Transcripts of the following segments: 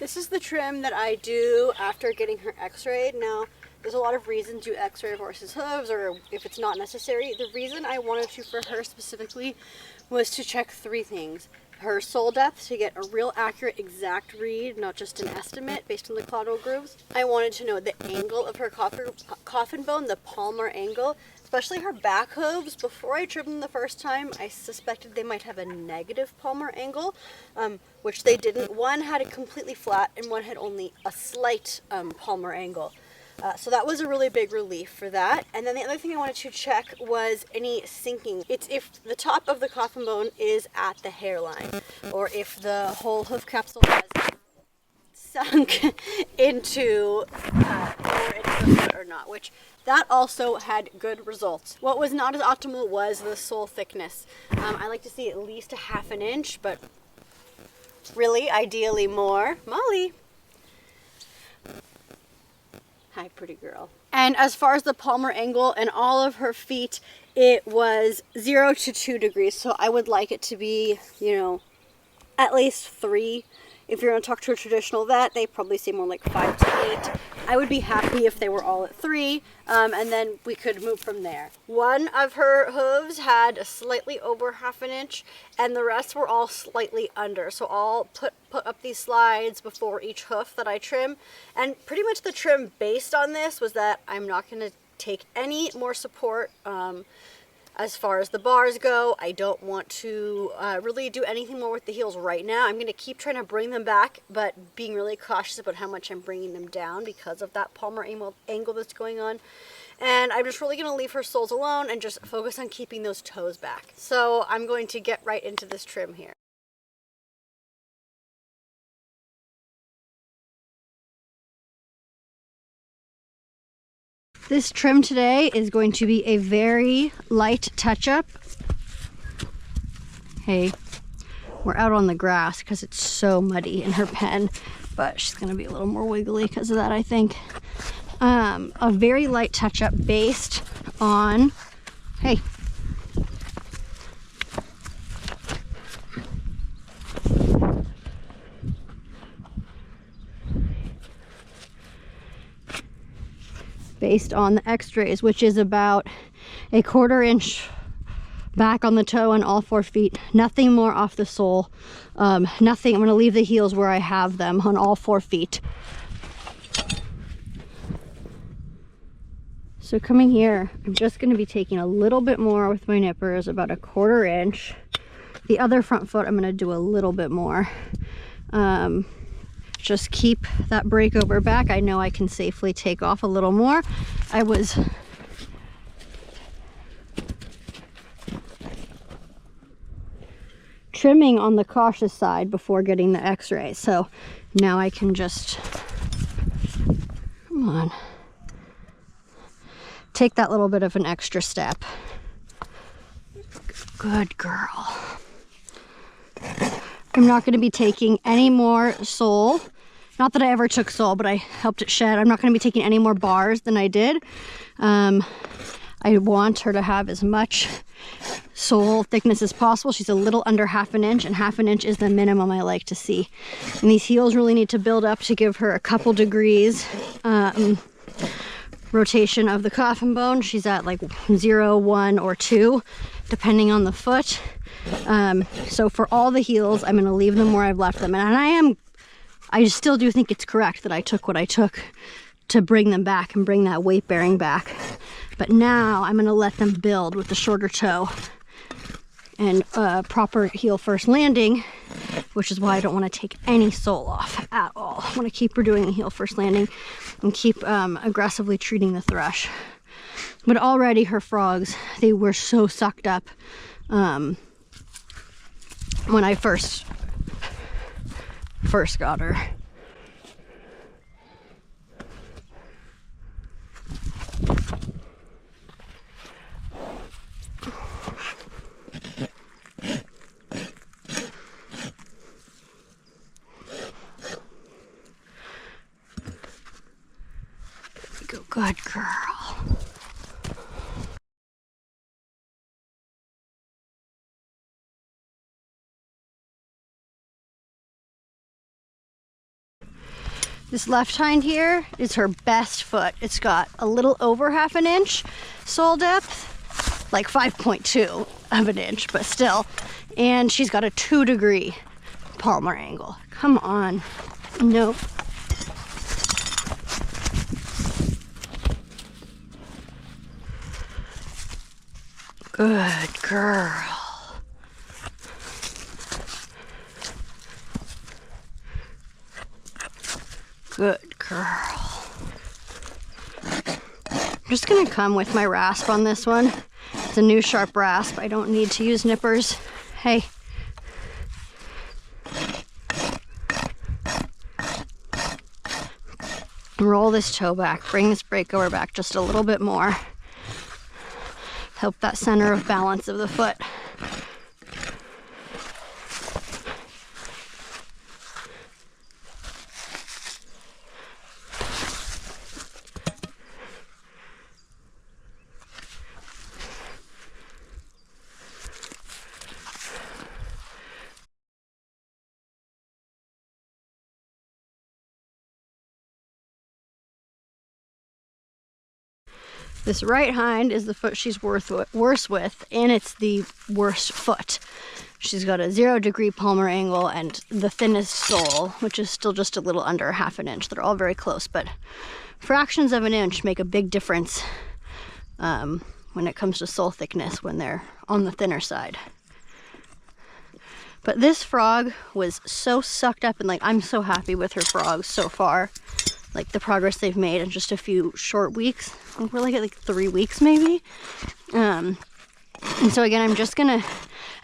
This is the trim that I do after getting her x-rayed. Now, there's a lot of reasons to x-ray a horse's hooves, or if it's not necessary. The reason I wanted to for her specifically was to check 3 things. Her sole depth, to get a real accurate exact read, not just an estimate based on the caudal grooves. I wanted to know the angle of her coffin bone, the palmar angle, especially her back hooves. Before I trimmed them the first time, I suspected they might have a negative palmar angle, which they didn't. One had it completely flat and one had only a slight palmar angle. So that was a really big relief for that. And then the other thing I wanted to check was any sinking. It's if the top of the coffin bone is at the hairline, or if the whole hoof capsule has sunk into the foot or not, which that also had good results. What was not as optimal was the sole thickness. I like to see at least a ½ inch, but really, ideally more. Molly. Hi, pretty girl. And as far as the palmar angle and all of her feet, it was 0 to 2 degrees. So I would like it to be, you know, at least 3. If you're going to talk to a traditional vet, they probably say more like 5 to 8. I would be happy if they were all at 3, and then we could move from there. One of her hooves had a slightly over ½ inch, and the rest were all slightly under. So I'll put up these slides before each hoof that I trim. And pretty much the trim based on this was that I'm not going to take any more support as far as the bars go. I don't want to really do anything more with the heels right now. I'm going to keep trying to bring them back, but being really cautious about how much I'm bringing them down because of that palmar angle that's going on. And I'm just really going to leave her soles alone and just focus on keeping those toes back. So I'm going to get right into this trim here. This trim today is going to be a very light touch-up. Hey, we're out on the grass because it's so muddy in her pen, but she's going to be a little more wiggly because of that, I think. A very light touch-up based on, hey, based on the x-rays, which is about a ½ inch back on the toe on all 4 feet. Nothing more off the sole. Nothing. I'm going to leave the heels where I have them on all 4 feet. So coming here, I'm just going to be taking a little bit more with my nippers, about a ½ inch. The other front foot, I'm going to do a little bit more. Just keep that breakover back. I know I can safely take off a little more. I was trimming on the cautious side before getting the x-ray, so now I can just, come on, take that little bit of an extra step. Good girl. I'm not going to be taking any more sole. Not that I ever took sole, but I helped it shed. I'm not going to be taking any more bars than I did. I want her to have as much sole thickness as possible. She's a little under ½ inch, and ½ inch is the minimum I like to see. And these heels really need to build up to give her a couple degrees rotation of the coffin bone. She's at like 0, 1, or 2, depending on the foot. So for all the heels, I'm going to leave them where I've left them. And I still do think it's correct that I took what I took to bring them back and bring that weight bearing back. But now I'm going to let them build with the shorter toe and proper heel first landing, which is why I don't want to take any sole off at all. I want to keep her doing a heel first landing and keep aggressively treating the thrush. But already her frogs, they were so sucked up when I first got her. There we go, good girl. This left hind here is her best foot. It's got a little over 1/2 inch sole depth, like 5.2 of an inch, but still. And she's got a 2-degree palmar angle. Come on. Nope. Good girl. Good girl. I'm just gonna come with my rasp on this one. It's a new sharp rasp. I don't need to use nippers. Hey. Roll this toe back. Bring this breakover back just a little bit more. Help that center of balance of the foot. This right hind is the foot she's worse with, and it's the worst foot. She's got a 0-degree palmar angle and the thinnest sole, which is still just a little under 1/2 inch. They're all very close, but fractions of an inch make a big difference when it comes to sole thickness when they're on the thinner side. But this frog was so sucked up, and like, I'm so happy with her frogs so far. Like the progress they've made in just a few short weeks. We're like at like 3 weeks maybe. And so again,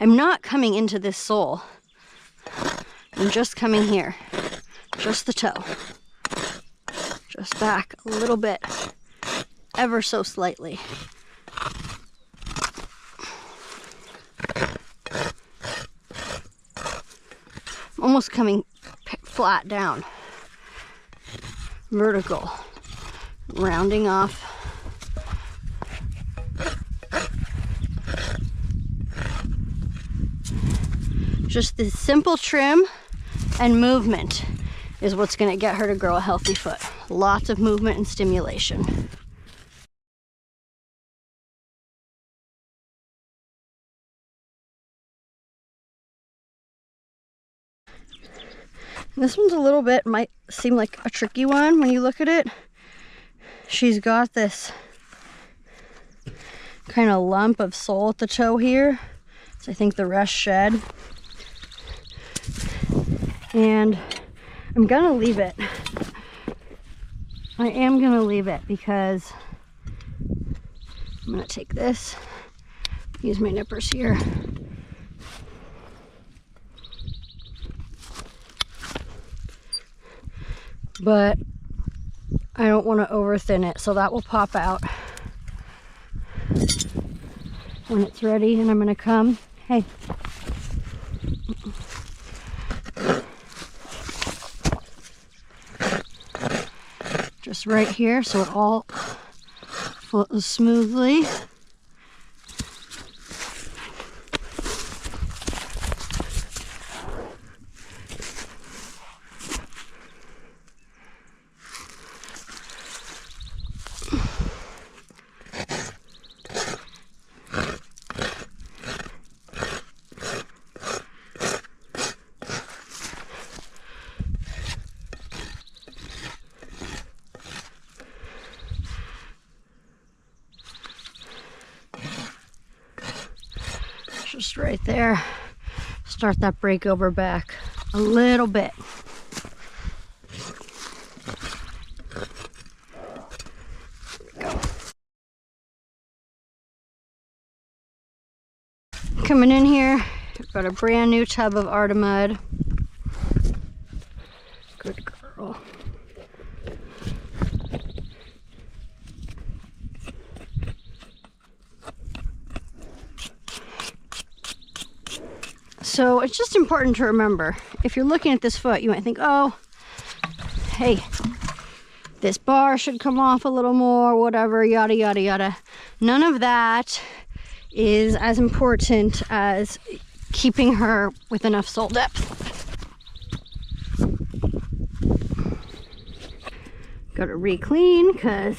I'm not coming into this sole. I'm just coming here. Just the toe. Just back a little bit. Ever so slightly. I'm almost coming flat down. Vertical, rounding off. Just this simple trim and movement is what's going to get her to grow a healthy foot. Lots of movement and stimulation. This one's a little bit, might seem like a tricky one when you look at it. She's got this kind of lump of sole at the toe here. So I think the rest shed. And I'm gonna leave it. I am gonna leave it because I'm gonna take this, use my nippers here. But I don't want to over thin it, so that will pop out when it's ready. And I'm going to come, hey, just right here so it all flows smoothly. Just right there. Start that breakover back a little bit. Go. Coming in here, I've got a brand new tub of Artemud. Good girl. So it's just important to remember, if you're looking at this foot, you might think, oh, hey, this bar should come off a little more, whatever, yada, yada, yada. None of that is as important as keeping her with enough sole depth. Got to re-clean because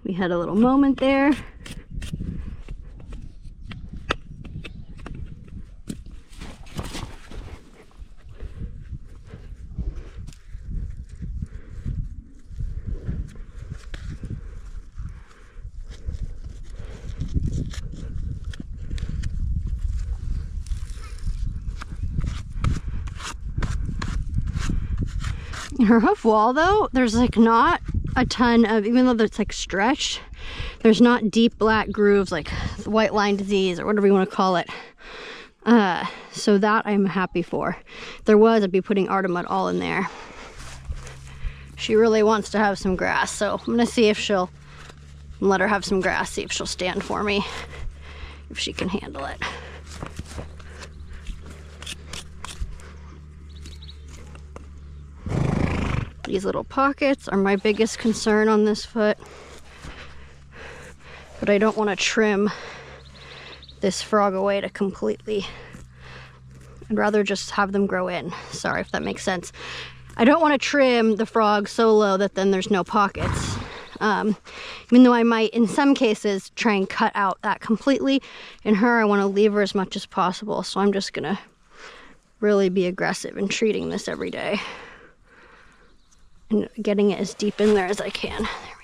we had a little moment there. In her hoof wall though, there's like not a ton of, even though it's like stretched, there's not deep black grooves like white line disease or whatever you want to call it. So that I'm happy for. If there was, I'd be putting Artemut all in there. She really wants to have some grass, so I'm gonna see if she'll let her have some grass, see if she'll stand for me, if she can handle it. These little pockets are my biggest concern on this foot, but I don't want to trim this frog away to completely. I'd rather just have them grow in. Sorry if that makes sense. I don't want to trim the frog so low that then there's no pockets. Even though I might, in some cases, try and cut out that completely. In her, I want to leave her as much as possible, so I'm just gonna really be aggressive in treating this every day and getting it as deep in there as I can. There